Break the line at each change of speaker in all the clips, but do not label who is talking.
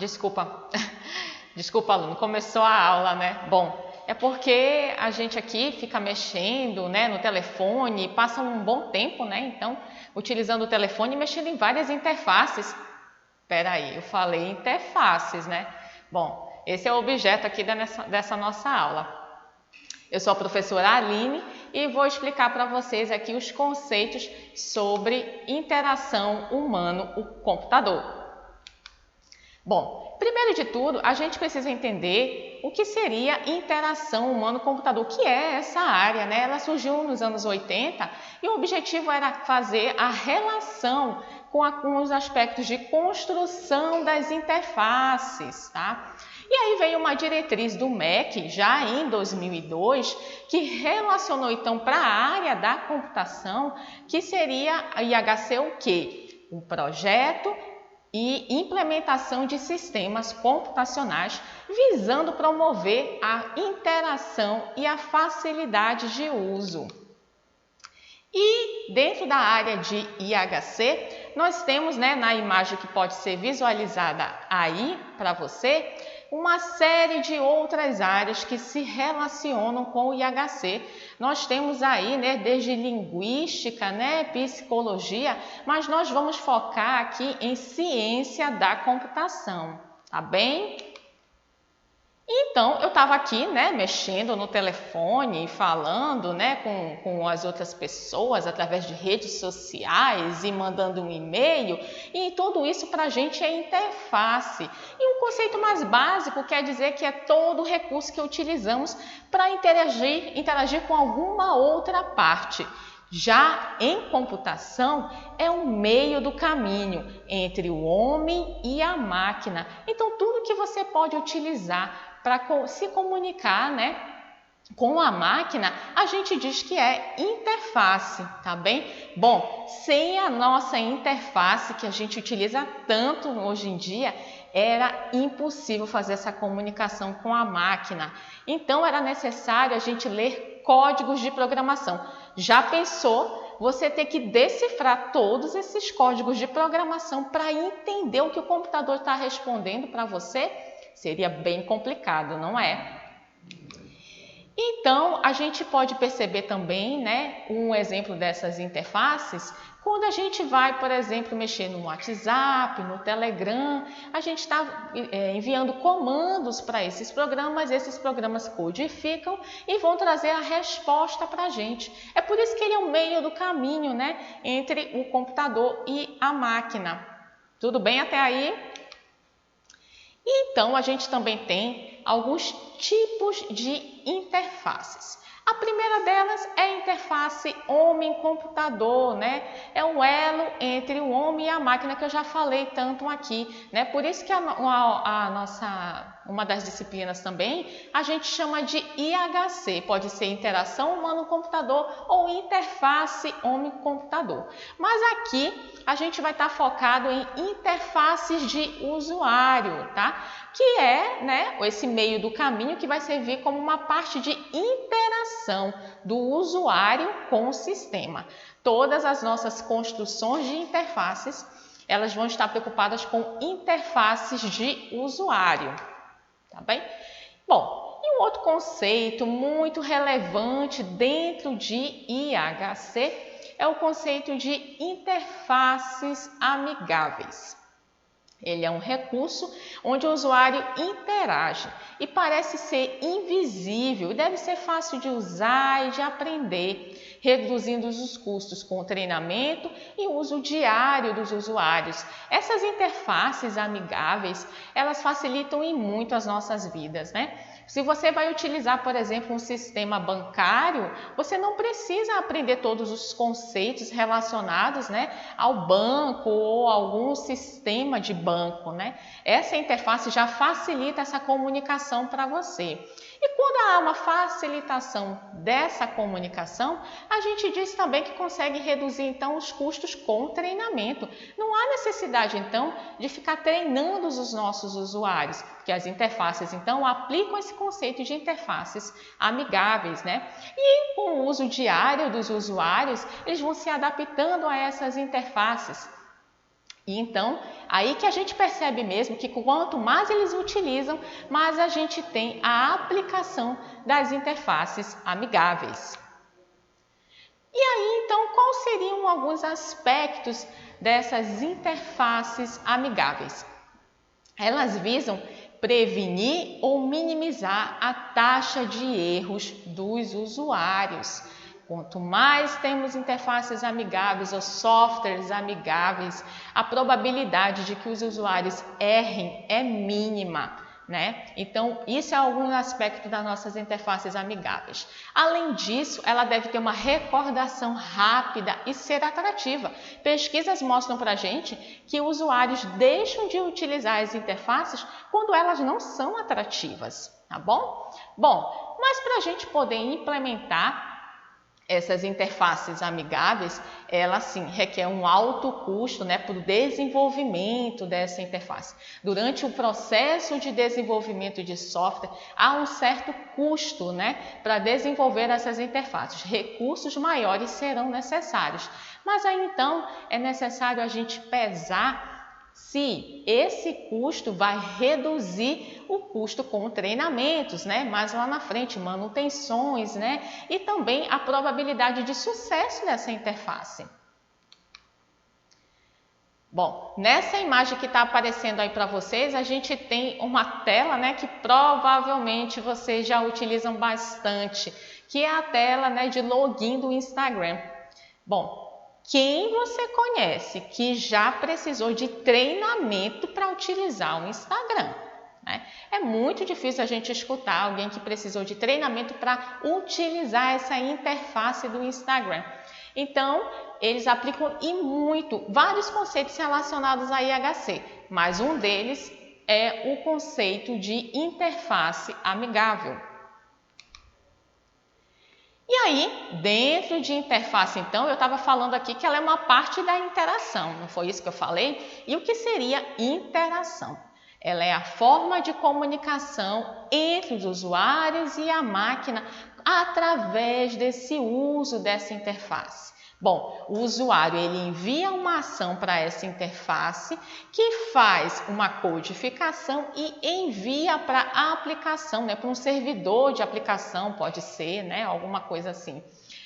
desculpa, desculpa, aluno, começou a aula, né? Bom, é porque a gente aqui fica mexendo, né, no telefone, passa um bom tempo, né? Então, utilizando o telefone e mexendo em várias interfaces. Espera aí, eu falei interfaces, né? Bom, esse é o objeto aqui dessa nossa aula. Eu sou a professora Aline e vou explicar para vocês aqui os conceitos sobre interação humano-computador. Bom, primeiro de tudo, a gente precisa entender o que seria interação humano-computador, que é essa área, né? Ela surgiu nos anos 80 e o objetivo era fazer a relação com os aspectos de construção das interfaces, tá? E aí veio uma diretriz do MEC, já em 2002, que relacionou então para a área da computação, que seria a IHC o quê? Um projeto e implementação de sistemas computacionais visando promover a interação e a facilidade de uso. E dentro da área de IHC, nós temos, né, na imagem que pode ser visualizada aí para você, uma série de outras áreas que se relacionam com o IHC. Nós temos aí, né, desde linguística, né, psicologia, mas nós vamos focar aqui em ciência da computação, tá bem? Então, eu estava aqui, né, mexendo no telefone, falando, né, com as outras pessoas através de redes sociais e mandando um e-mail, e tudo isso para a gente é interface. E um conceito mais básico quer dizer que é todo o recurso que utilizamos para interagir com alguma outra parte. Já em computação, é um meio do caminho entre o homem e a máquina. Então, tudo que você pode utilizar para se comunicar, né, com a máquina, a gente diz que é interface, tá bem? Bom, sem a nossa interface, que a gente utiliza tanto hoje em dia, era impossível fazer essa comunicação com a máquina. Então, era necessário a gente ler códigos de programação. Já pensou você ter que decifrar todos esses códigos de programação para entender o que o computador está respondendo para você? Seria bem complicado, não é? Então, a gente pode perceber também, né, um exemplo dessas interfaces, quando a gente vai, por exemplo, mexer no WhatsApp, no Telegram, a gente está enviando comandos para esses programas codificam e vão trazer a resposta para a gente. É por isso que ele é o meio do caminho, né, entre o computador e a máquina. Tudo bem até aí? Então, a gente também tem alguns tipos de interfaces. A primeira delas é a interface homem-computador, né? É o elo entre o homem e a máquina que eu já falei tanto aqui, né? Por isso que uma das disciplinas também, a gente chama de IHC, pode ser interação humano-computador ou interface homem-computador. Mas aqui a gente vai estar focado em interfaces de usuário, tá? Que é, né, esse meio do caminho que vai servir como uma parte de interação do usuário com o sistema. Todas as nossas construções de interfaces, elas vão estar preocupadas com interfaces de usuário, tá bem? Bom, e um outro conceito muito relevante dentro de IHC é o conceito de interfaces amigáveis. Ele é um recurso onde o usuário interage e parece ser invisível e deve ser fácil de usar e de aprender, reduzindo os custos com o treinamento e o uso diário dos usuários. Essas interfaces amigáveis, elas facilitam em muito as nossas vidas, né? Se você vai utilizar, por exemplo, um sistema bancário, você não precisa aprender todos os conceitos relacionados, né, ao banco ou algum sistema de banco, né? Essa interface já facilita essa comunicação para você. E quando há uma facilitação dessa comunicação, a gente diz também que consegue reduzir então os custos com o treinamento. Não há necessidade então de ficar treinando os nossos usuários, porque as interfaces então aplicam esse conceito de interfaces amigáveis, né? E com o uso diário dos usuários, eles vão se adaptando a essas interfaces. E então, aí que a gente percebe mesmo que quanto mais eles utilizam, mais a gente tem a aplicação das interfaces amigáveis. E aí, então, quais seriam alguns aspectos dessas interfaces amigáveis? Elas visam prevenir ou minimizar a taxa de erros dos usuários. Quanto mais temos interfaces amigáveis ou softwares amigáveis, a probabilidade de que os usuários errem é mínima, né? Então, isso é algum aspecto das nossas interfaces amigáveis. Além disso, ela deve ter uma recordação rápida e ser atrativa. Pesquisas mostram para a gente que usuários deixam de utilizar as interfaces quando elas não são atrativas, tá bom? Bom, mas para a gente poder implementar essas interfaces amigáveis, ela sim requer um alto custo, né, para o desenvolvimento dessa interface. Durante o processo de desenvolvimento de software, há um certo custo, né, para desenvolver essas interfaces. Recursos maiores serão necessários. Mas aí então é necessário a gente pesar se esse custo vai reduzir o custo com treinamentos, né? Mais lá na frente, manutenções, né? E também a probabilidade de sucesso dessa interface. Bom, nessa imagem que está aparecendo aí para vocês, a gente tem uma tela, né, que provavelmente vocês já utilizam bastante, que é a tela, né, de login do Instagram. Bom, quem você conhece que já precisou de treinamento para utilizar o Instagram? Né? É muito difícil a gente escutar alguém que precisou de treinamento para utilizar essa interface do Instagram. Então, eles aplicam e muito vários conceitos relacionados a IHC, mas um deles é o conceito de interface amigável. E aí, dentro de interface, então, eu estava falando aqui que ela é uma parte da interação, não foi isso que eu falei? E o que seria interação? Ela é a forma de comunicação entre os usuários e a máquina através desse uso dessa interface. Bom, o usuário ele envia uma ação para essa interface que faz uma codificação e envia para a aplicação, né, para um servidor de aplicação, pode ser, né, alguma coisa assim.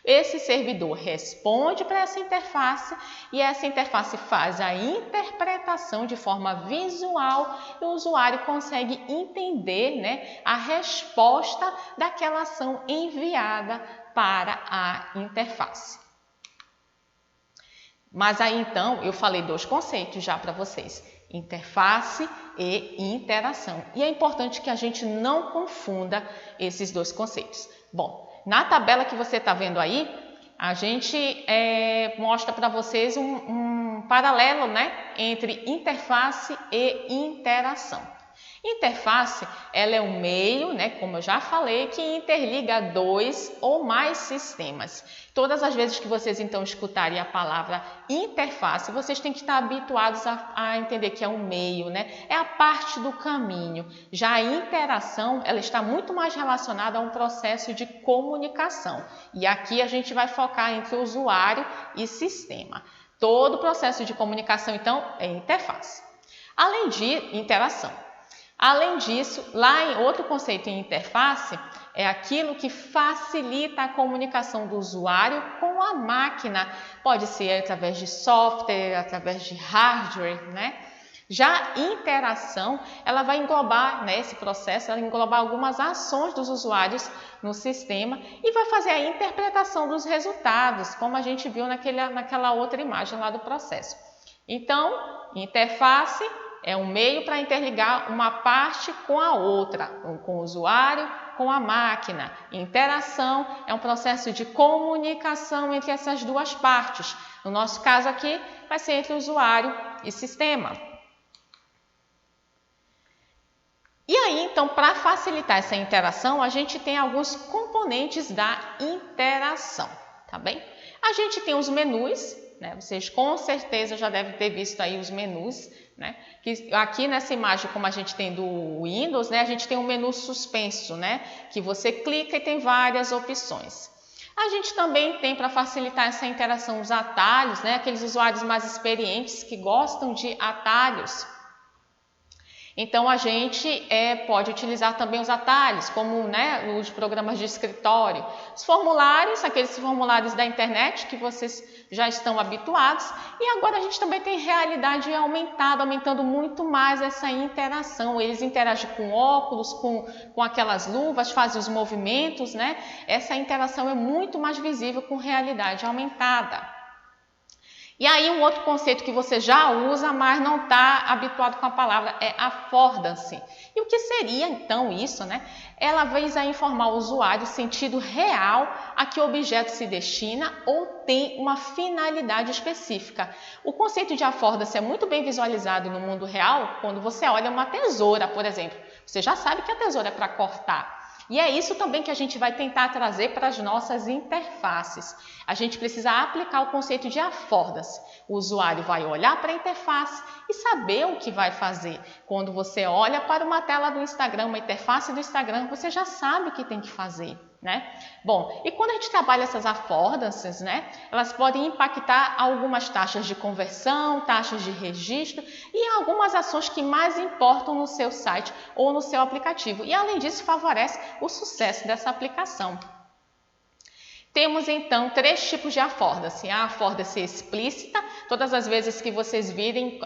Esse servidor responde para essa interface e essa interface faz a interpretação de forma visual e o usuário consegue entender, né, a resposta daquela ação enviada para a interface. Mas aí então eu falei dois conceitos já para vocês, interface e interação. E é importante que a gente não confunda esses dois conceitos. Bom, na tabela que você está vendo aí, a gente mostra para vocês um paralelo, né, entre interface e interação. Interface, ela é um meio, né, como eu já falei, que interliga dois ou mais sistemas. Todas as vezes que vocês então escutarem a palavra interface, vocês têm que estar habituados a entender que é um meio, né? É a parte do caminho. Já a interação, ela está muito mais relacionada a um processo de comunicação. E aqui a gente vai focar entre usuário e sistema. Todo o processo de comunicação, então, é interface. Além de interação. Além disso, lá em outro conceito em interface, é aquilo que facilita a comunicação do usuário com a máquina. Pode ser através de software, através de hardware, né? Já interação, ela vai englobar, né, esse processo, ela vai englobar algumas ações dos usuários no sistema e vai fazer a interpretação dos resultados, como a gente viu naquela outra imagem lá do processo. Então, interface é um meio para interligar uma parte com a outra, com o usuário, com a máquina. Interação é um processo de comunicação entre essas duas partes. No nosso caso aqui, vai ser entre usuário e sistema. E aí, então, para facilitar essa interação, a gente tem alguns componentes da interação, tá bem? A gente tem os menus, né? Vocês com certeza já devem ter visto aí os menus, né? Que aqui nessa imagem, como a gente tem do Windows, né? A gente tem um menu suspenso, né? Que você clica e tem várias opções. A gente também tem, para facilitar essa interação, os atalhos, né? Aqueles usuários mais experientes que gostam de atalhos. Então, a gente pode utilizar também os atalhos, como, né, os programas de escritório. Os formulários, aqueles formulários da internet que vocês já estão habituados. E agora a gente também tem realidade aumentada, aumentando muito mais essa interação. Eles interagem com óculos, com aquelas luvas, fazem os movimentos, né? Essa interação é muito mais visível com realidade aumentada. E aí um outro conceito que você já usa, mas não está habituado com a palavra, é affordance. E o que seria então isso, né? Ela visa informar o usuário o sentido real a que o objeto se destina ou tem uma finalidade específica. O conceito de affordance é muito bem visualizado no mundo real quando você olha uma tesoura, por exemplo. Você já sabe que a tesoura é para cortar. E é isso também que a gente vai tentar trazer para as nossas interfaces. A gente precisa aplicar o conceito de affordance. O usuário vai olhar para a interface e saber o que vai fazer. Quando você olha para uma tela do Instagram, uma interface do Instagram, você já sabe o que tem que fazer, né? Bom, e quando a gente trabalha essas affordances, né, elas podem impactar algumas taxas de conversão, taxas de registro e algumas ações que mais importam no seu site ou no seu aplicativo. E além disso, favorece o sucesso dessa aplicação. Temos então 3 tipos de affordance. A affordance explícita, todas as vezes que vocês virem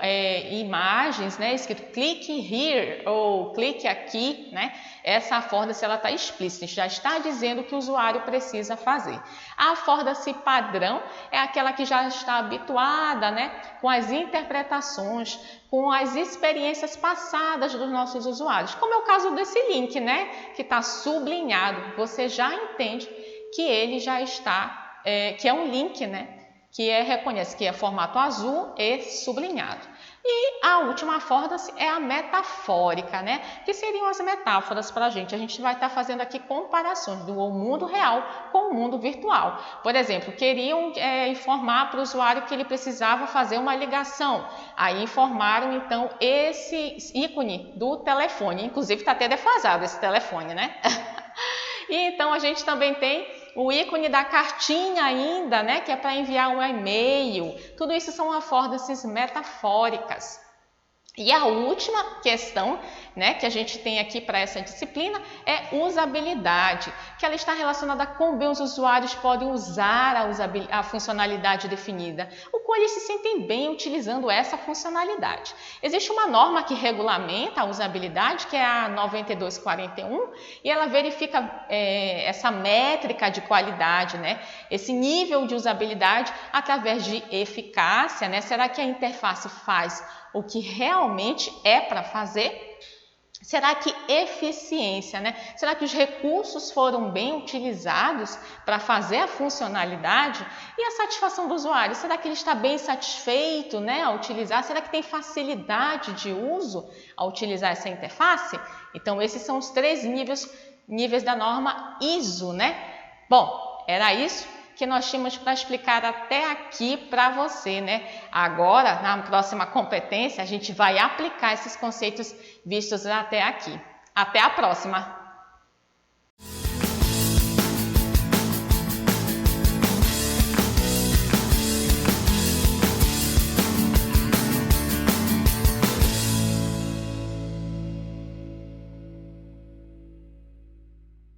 imagens, né, escrito clique here ou clique aqui, né, essa affordance ela está explícita, já está dizendo o que o usuário precisa fazer. A affordance padrão é aquela que já está habituada, né, com as interpretações, com as experiências passadas dos nossos usuários, como é o caso desse link, né, que está sublinhado. Você já entende que ele já está, que é um link, né, que reconhece que é formato azul e sublinhado. E a última affordance é a metafórica, né, que seriam as metáforas para a gente. A gente vai estar fazendo aqui comparações do mundo real com o mundo virtual. Por exemplo, queriam informar para o usuário que ele precisava fazer uma ligação. Aí informaram, então, esse ícone do telefone. Inclusive, está até defasado esse telefone, né? E então, a gente também tem o ícone da cartinha ainda, né, que é para enviar um e-mail. Tudo isso são affordances metafóricas. E a última questão, né, que a gente tem aqui para essa disciplina é usabilidade, que ela está relacionada a como bem os usuários podem usar a funcionalidade definida, o qual eles se sentem bem utilizando essa funcionalidade. Existe uma norma que regulamenta a usabilidade, que é a 9241, e ela verifica essa métrica de qualidade, né, esse nível de usabilidade através de eficácia, né? Será que a interface faz o que realmente é para fazer? Será que eficiência, né? Será que os recursos foram bem utilizados para fazer a funcionalidade? E a satisfação do usuário? Será que ele está bem satisfeito, né, ao utilizar? Será que tem facilidade de uso ao utilizar essa interface? Então, esses são os 3 níveis da norma ISO, né? Bom, era isso que nós tínhamos para explicar até aqui para você, né? Agora, na próxima competência, a gente vai aplicar esses conceitos vistos até aqui. Até a próxima!